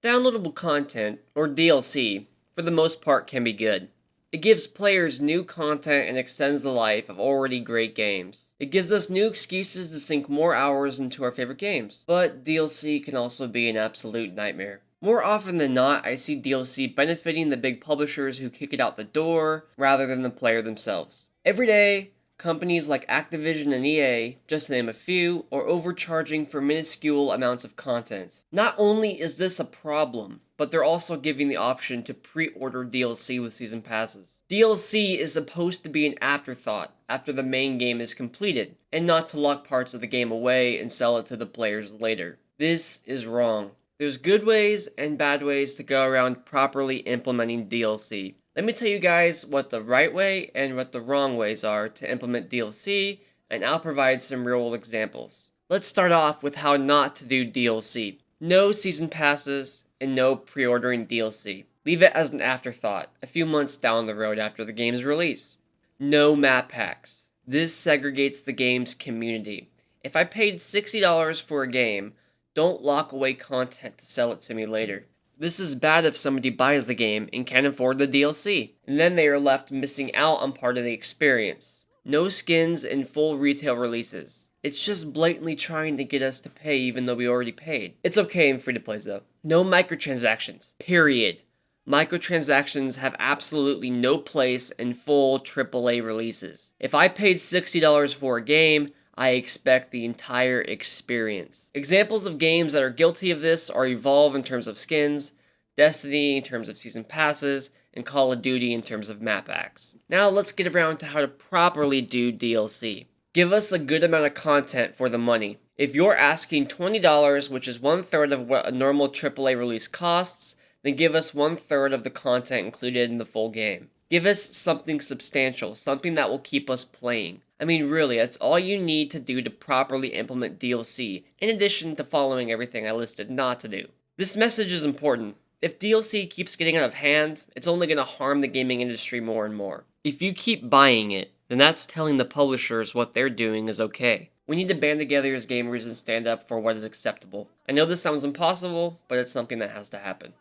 Downloadable content, or DLC, for the most part can be good. It gives players new content and extends the life of already great games. It gives us new excuses to sink more hours into our favorite games. But DLC can also be an absolute nightmare. More often than not, I see DLC benefiting the big publishers who kick it out the door rather than the player themselves. Every day, companies like Activision and EA, just to name a few, are overcharging for minuscule amounts of content. Not only is this a problem, but they're also giving the option to pre-order DLC with season passes. DLC is supposed to be an afterthought after the main game is completed, and not to lock parts of the game away and sell it to the players later. This is wrong. There's good ways and bad ways to go around properly implementing DLC. Let me tell you guys what the right way and what the wrong ways are to implement DLC, and I'll provide some real world examples. Let's start off with how not to do DLC. No season passes and no pre-ordering DLC. Leave it as an afterthought, a few months down the road after the game's release. No map packs. This segregates the game's community. If I paid $60 for a game, don't lock away content to sell it to me later. This is bad if somebody buys the game and can't afford the DLC, and then they are left missing out on part of the experience. No skins and full retail releases. It's just blatantly trying to get us to pay even though we already paid. It's okay in free-to-plays though. No microtransactions. Period. Microtransactions have absolutely no place in full AAA releases. If I paid $60 for a game, I expect the entire experience. Examples of games that are guilty of this are Evolve in terms of skins, Destiny in terms of season passes, and Call of Duty in terms of map packs. Now let's get around to how to properly do DLC. Give us a good amount of content for the money. If you're asking $20, which is 1/3 of what a normal AAA release costs, then give us 1/3 of the content included in the full game. Give us something substantial, something that will keep us playing. I mean, really, that's all you need to do to properly implement DLC, in addition to following everything I listed not to do. This message is important. If DLC keeps getting out of hand, it's only going to harm the gaming industry more and more. If you keep buying it, then that's telling the publishers what they're doing is okay. We need to band together as gamers and stand up for what is acceptable. I know this sounds impossible, but it's something that has to happen.